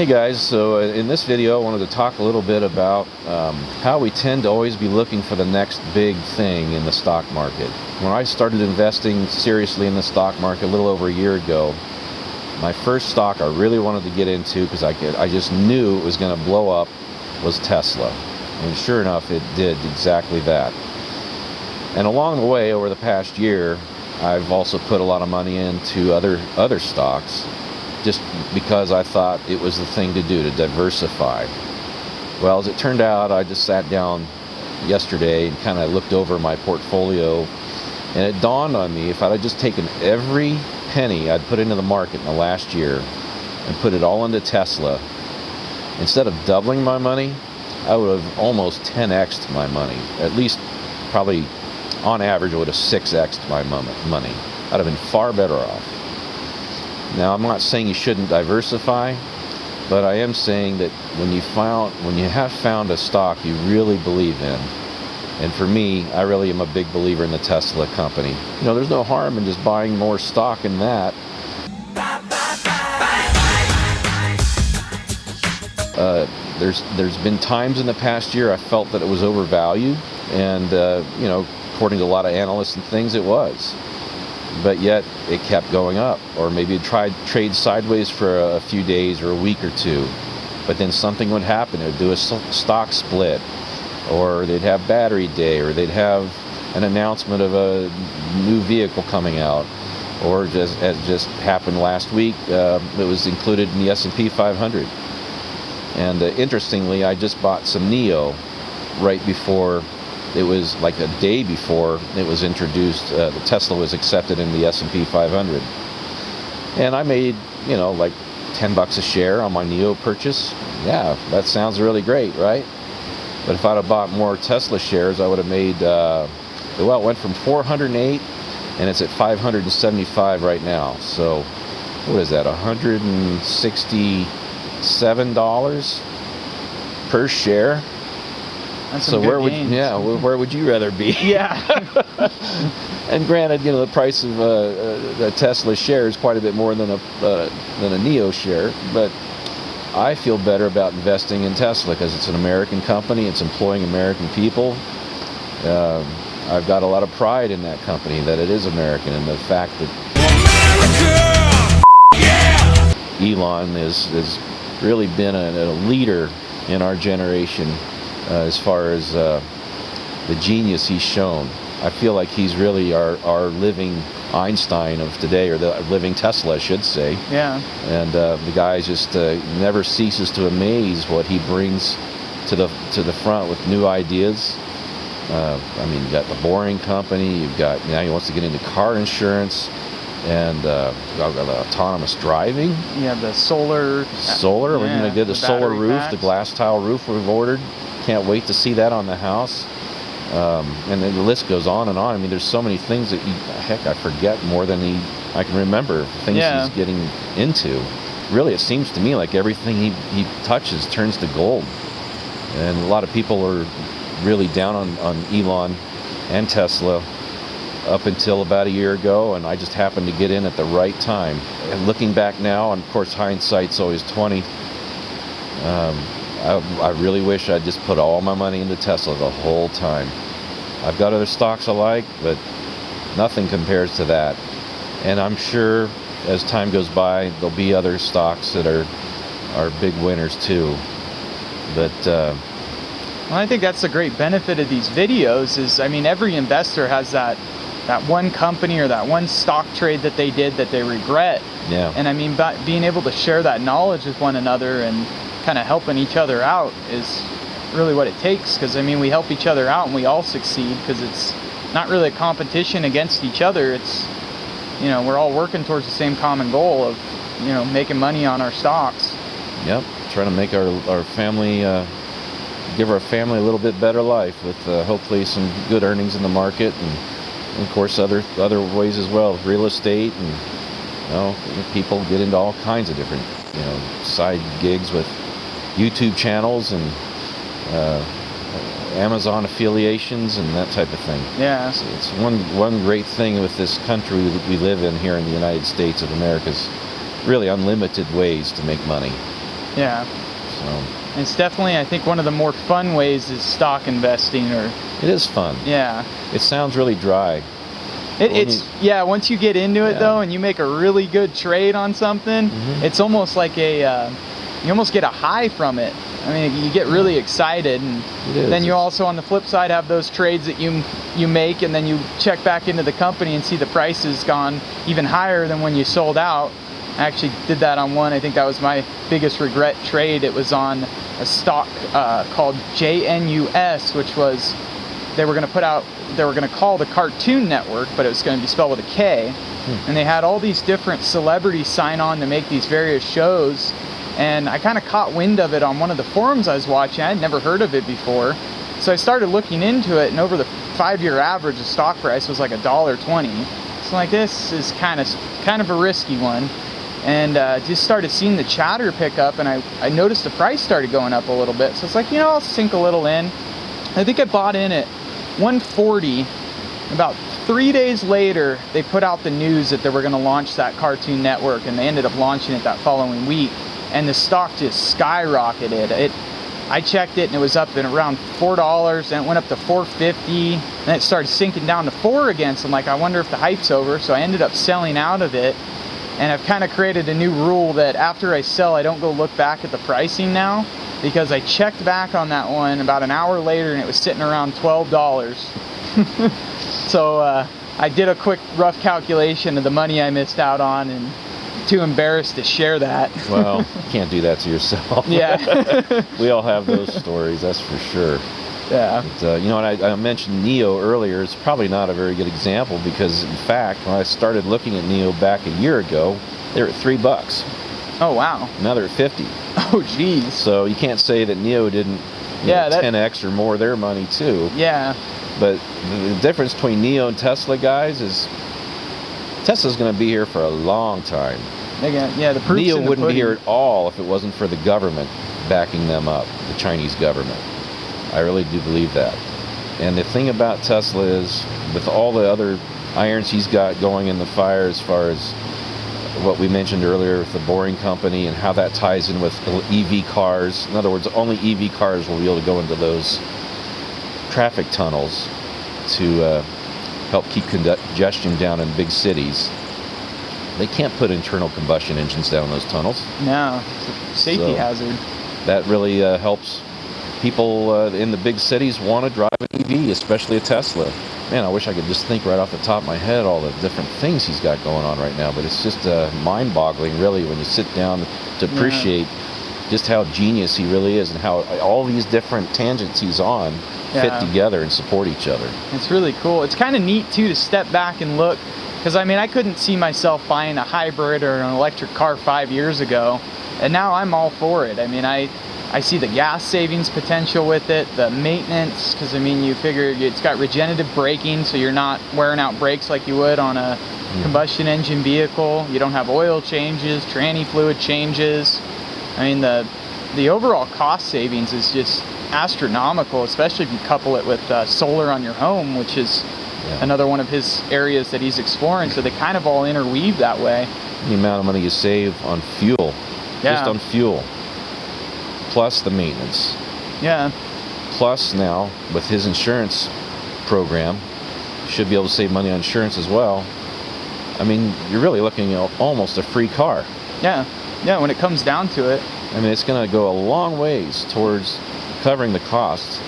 Hey guys, so in this video I wanted to talk a little bit about how we tend to always be looking for the next big thing in the stock market. When I started investing seriously in the stock market a little over a year ago, my first stock I really wanted to get into because I just knew it was going to blow up was Tesla. And sure enough, it did exactly that. And along the way, over the past year, I've also put a lot of money into other stocks, just because I thought it was the thing to do, to diversify. Well, as it turned out, I just sat down yesterday and kind of looked over my portfolio, and it dawned on me, if I'd just taken every penny I'd put into the market in the last year and put it all into Tesla, instead of doubling my money, I would have almost 10x'd my money. At least, probably, on average, I would have 6x'd my money. I'd have been far better off. Now, I'm not saying you shouldn't diversify, but I am saying that when you have found a stock you really believe in, and for me, I really am a big believer in the Tesla company. You know, there's no harm in just buying more stock in that. There's been times in the past year I felt that it was overvalued, and you know, according to a lot of analysts and things, it was. But yet it kept going up, or maybe it trade sideways for a few days or a week or two, but then something would happen. It would do a stock split, or they'd have battery day, or they'd have an announcement of a new vehicle coming out, or just as just happened last week, it was included in the S&P 500. And interestingly, I just bought some NIO right before. It was like a day before it was introduced. The Tesla was accepted in the S&P 500, and I made, you know, like $10 a share on my NIO purchase. Yeah, that sounds really great, right? But if I'd have bought more Tesla shares, I would have made. Well, it went from 408, and it's at 575 right now. So, what is that? $167 per share. So where would you rather be? Yeah. And granted, you know, the price of a Tesla share is quite a bit more than a NIO share, but I feel better about investing in Tesla because it's an American company. It's employing American people. I've got a lot of pride in that company, that it is American, and the fact that Elon has really been a leader in our generation. As far as the genius he's shown, I feel like he's really our living Einstein of today, or the living Tesla, I should say. Yeah. And the guy just never ceases to amaze what he brings to the front with new ideas. I mean, you got the Boring Company. You've got, now he wants to get into car insurance, and autonomous driving. Yeah, the solar. We're going to get the solar roof, packs. The glass tile roof we've ordered. Can't wait to see that on the house. And then the list goes on and on. I mean, there's so many things that I forget more than I can remember, things he's getting into. Really, it seems to me like everything he touches turns to gold. And a lot of people are really down on Elon and Tesla up until about a year ago, and I just happened to get in at the right time. And looking back now, and of course hindsight's always 20, I really wish I'd just put all my money into Tesla the whole time. I've got other stocks I like, but nothing compares to that. And I'm sure as time goes by, there'll be other stocks that are big winners too. But well, I think that's the great benefit of these videos is, I mean, every investor has that one company or that one stock trade that they did that they regret. Yeah. And I mean, being able to share that knowledge with one another and kind of helping each other out is really what it takes, because I mean, we help each other out and we all succeed, because it's not really a competition against each other. It's, you know, we're all working towards the same common goal of, you know, making money on our stocks. Yep, trying to make our family, give our family a little bit better life with hopefully some good earnings in the market, and of course other ways as well, real estate, and you know, people get into all kinds of different, you know, side gigs with YouTube channels and Amazon affiliations and that type of thing. Yeah. So it's one great thing with this country we live in here in the United States of America's really unlimited ways to make money. Yeah. So It's definitely, I think, one of the more fun ways is stock investing. Or it is fun. yeah. It sounds really dry. Yeah, once you get into it Yeah. though, and you make a really good trade on something, it's almost like you almost get a high from it. I mean, you get really excited, and It is. then you also, on the flip side, have those trades that you make, and then you check back into the company and see the price has gone even higher than when you sold out. I actually did that on one. I think that was my biggest regret trade. It was on a stock called JNUS, which was, they were going to call the Cartoon Network, but it was going to be spelled with a K. And they had all these different celebrities sign on to make these various shows. And I kind of caught wind of it on one of the forums I was watching. I had never heard of it before. So I started looking into it, and over the 5-year average, the stock price was like $1.20. So I'm like, this is kind of a risky one. And just started seeing the chatter pick up, and I noticed the price started going up a little bit. So it's like, I'll sink a little in. I think I bought in at 140. About 3 days later, they put out the news that they were going to launch that Cartoon Network, and they ended up launching it that following week. And the stock just skyrocketed. I checked it, and it was up in around $4, and it went up to $4.50, and then it started sinking down to $4 again. So I'm like, I wonder if the hype's over. So I ended up selling out of it, and I've kind of created a new rule that after I sell, I don't go look back at the pricing now, because I checked back on that one about an hour later, and it was sitting around $12. So I did a quick rough calculation of the money I missed out on, and too embarrassed to share that. Well, you can't do that to yourself. Yeah. We all have those stories, that's for sure. Yeah. But, I mentioned NEO earlier. It's probably not a very good example, because in fact, when I started looking at NEO back a year ago, they were at $3. Oh wow. Now they're at 50. Oh geez. So you can't say that NEO didn't 10x or more their money too. Yeah. But the difference between NEO and Tesla, guys, is Tesla's going to be here for a long time. The proof's NEO in the wouldn't be pudding. here at all if it wasn't for the government backing them up, the Chinese government. I really do believe that. And the thing about Tesla is, with all the other irons he's got going in the fire, as far as what we mentioned earlier with the Boring Company and how that ties in with EV cars. In other words, only EV cars will be able to go into those traffic tunnels to help keep congestion down in big cities. They can't put internal combustion engines down those tunnels. No, it's a safety hazard. That really helps people in the big cities want to drive an EV, especially a Tesla. Man, I wish I could just think right off the top of my head all the different things he's got going on right now, but it's just mind-boggling, really, when you sit down to appreciate just how genius he really is, and how all these different tangents he's on fit together and support each other. It's really cool. It's kind of neat too to step back and look, because I mean, I couldn't see myself buying a hybrid or an electric car 5 years ago, and now I'm all for it. I mean, I see the gas savings potential with it, the maintenance, because I mean, you figure it's got regenerative braking, so you're not wearing out brakes like you would on a combustion engine vehicle. You don't have oil changes, tranny fluid changes. I mean, the overall cost savings is just astronomical, especially if you couple it with solar on your home, which is another one of his areas that he's exploring. So they kind of all interweave that way. The amount of money you save on fuel, just on fuel, plus the maintenance. Yeah. Plus now, with his insurance program, should be able to save money on insurance as well. I mean, you're really looking at almost a free car. Yeah. Yeah, when it comes down to it. I mean, it's going to go a long ways towards covering the costs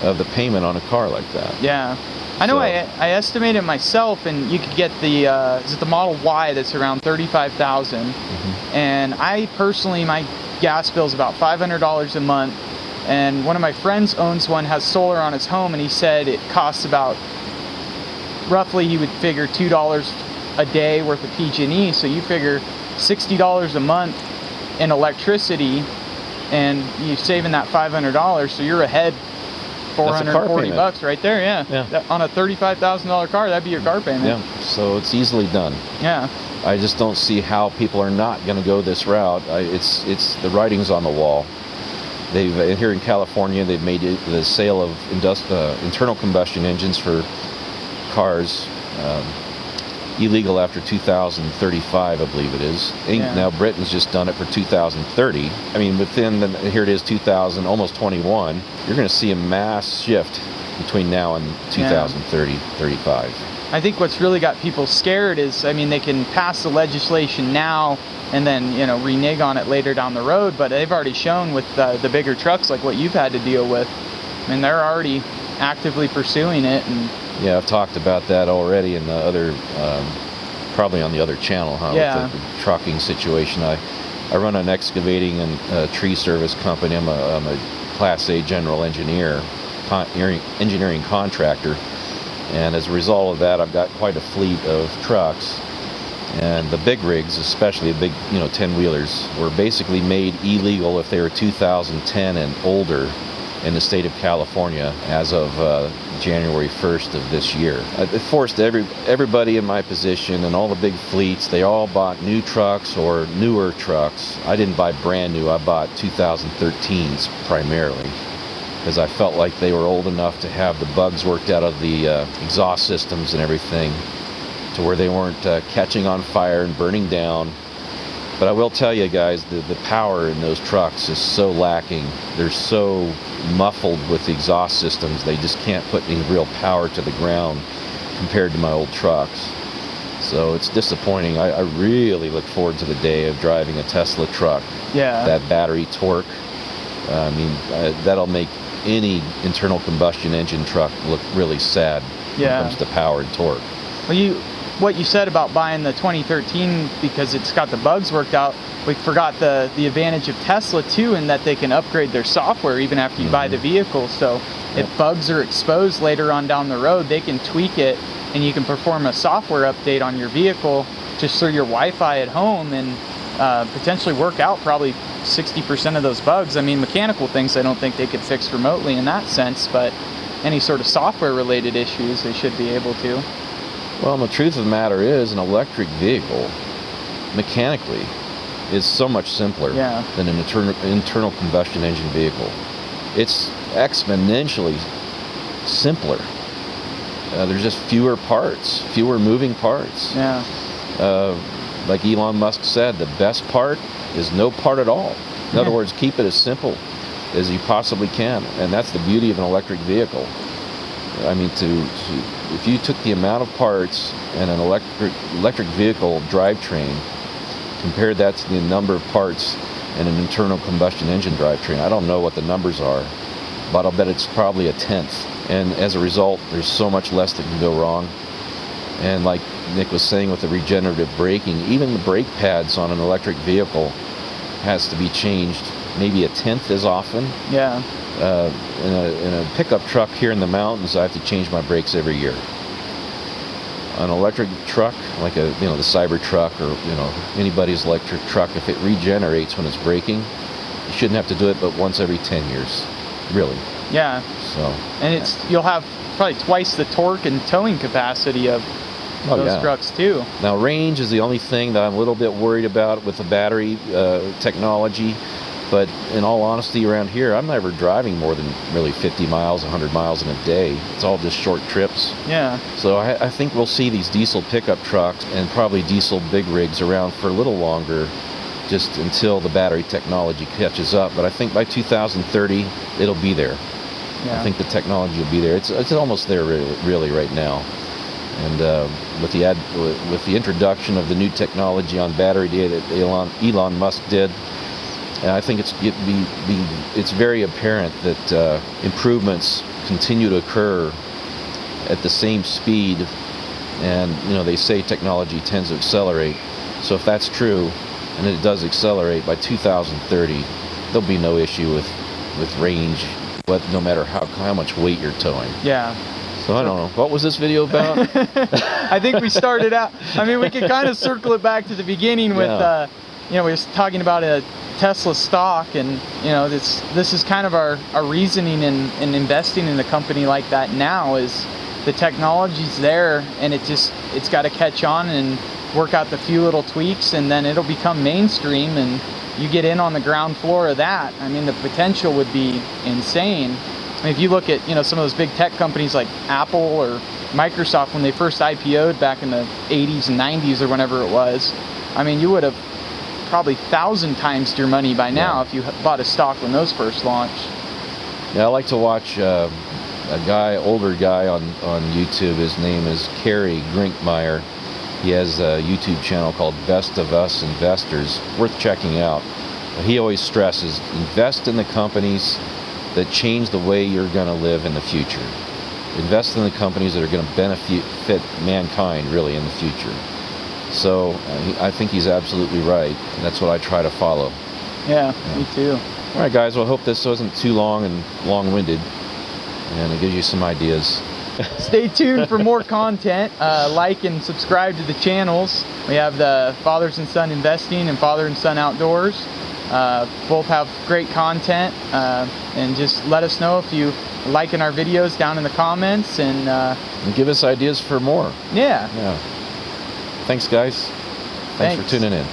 of the payment on a car like that. Yeah. I know. I estimated myself, and you could get the is it the Model Y that's around $35,000, and I personally, my gas bill is about $500 a month, and one of my friends owns one, has solar on his home, and he said it costs about, roughly he would figure $2 a day worth of PG&E, so you figure $60 a month in electricity, and you're saving that $500, so you're ahead $440 right there. Yeah. On a $35,000 car, that'd be your car payment. Yeah, so it's easily done. Yeah. I just don't see how people are not going to go this route. It's the writing's on the wall. They've here in California, they've made it the sale of internal combustion engines for cars illegal after 2035, I believe it is. Yeah. Now Britain's just done it for 2030. I mean, here it is 2000, almost 21. You're going to see a mass shift between now and 2030, 35. I think what's really got people scared is, I mean, they can pass the legislation now and then, you know, renege on it later down the road, but they've already shown with the bigger trucks like what you've had to deal with. I mean, they're already actively pursuing it. And yeah, I've talked about that already in the other, probably on the other channel, Yeah. with the trucking situation. I run an excavating and tree service company. I'm a Class A general engineer, engineering contractor, and as a result of that, I've got quite a fleet of trucks. And the big rigs, especially the big, 10-wheelers, were basically made illegal if they were 2010 and older in the state of California as of January 1st of this year. It forced everybody in my position and all the big fleets, they all bought new trucks or newer trucks. I didn't buy brand new, I bought 2013s primarily, because I felt like they were old enough to have the bugs worked out of the exhaust systems and everything, to where they weren't catching on fire and burning down. But I will tell you guys, the power in those trucks is so lacking. They're so muffled with the exhaust systems, they just can't put any real power to the ground compared to my old trucks. So it's disappointing. I really look forward to the day of driving a Tesla truck. Yeah. That battery torque, I mean, that'll make any internal combustion engine truck look really sad when it comes to power and torque. Well, what you said about buying the 2013 because it's got the bugs worked out, we forgot the advantage of Tesla too, in that they can upgrade their software even after you buy the vehicle. So if bugs are exposed later on down the road, they can tweak it and you can perform a software update on your vehicle just through your Wi-Fi at home and potentially work out probably 60% of those bugs. I mean, mechanical things I don't think they could fix remotely in that sense, but any sort of software related issues they should be able to. Well, the truth of the matter is, an electric vehicle, mechanically, is so much simpler than an internal combustion engine vehicle. It's exponentially simpler. There's just fewer parts, fewer moving parts. Yeah. Like Elon Musk said, the best part is no part at all. In other words, keep it as simple as you possibly can, and that's the beauty of an electric vehicle. I mean, if you took the amount of parts in an electric vehicle drivetrain, compared that to the number of parts in an internal combustion engine drivetrain, I don't know what the numbers are, but I'll bet it's probably a tenth. And as a result, there's so much less that can go wrong. And like Nick was saying with the regenerative braking, even the brake pads on an electric vehicle has to be changed maybe a tenth as often. Yeah. In a pickup truck here in the mountains, I have to change my brakes every year. An electric truck, like the Cybertruck or anybody's electric truck, if it regenerates when it's braking, you shouldn't have to do it but once every 10 years, really. Yeah. So. And you'll have probably twice the torque and towing capacity of those trucks too. Now range is the only thing that I'm a little bit worried about with the battery technology. But in all honesty, around here, I'm never driving more than really 50 miles, 100 miles in a day. It's all just short trips. Yeah. So I think we'll see these diesel pickup trucks and probably diesel big rigs around for a little longer, just until the battery technology catches up. But I think by 2030, it'll be there. Yeah. I think the technology will be there. It's almost there really right now. And with the introduction of the new technology on battery data that Elon Musk did, and I think it's very apparent that improvements continue to occur at the same speed, and they say technology tends to accelerate. So if that's true, and it does accelerate, by 2030, there'll be no issue with range, but no matter how much weight you're towing. Yeah. So I don't know. What was this video about? I think we started out. I mean, we could kind of circle it back to the beginning with, we were talking about a Tesla stock, and this is kind of our reasoning in investing in a company like that now, is the technology's there, and it's got to catch on and work out the few little tweaks, and then it'll become mainstream, and you get in on the ground floor of that. I mean, the potential would be insane. I mean, if you look at, you know, some of those big tech companies like Apple or Microsoft, when they first IPO'd back in the 80s and 90s or whenever it was, I mean, you would have probably 1,000 times your money by now if you bought a stock when those first launched. Yeah, I like to watch a older guy on YouTube. His name is Kerry Grinkmeyer. He has a YouTube channel called Best of Us Investors, worth checking out. He always stresses, invest in the companies that change the way you're going to live in the future. Invest in the companies that are going to benefit mankind, really, in the future. So I think he's absolutely right, and that's what I try to follow. Yeah, me too. All right, guys, well, I hope this wasn't too long and long-winded, and it gives you some ideas. Stay tuned for more content. Like and subscribe to the channels. We have the Fathers and Son Investing and Father and Son Outdoors. Both have great content, and just let us know if you are liking our videos down in the comments, and give us ideas for more. Yeah. Thanks, guys. Thanks for tuning in.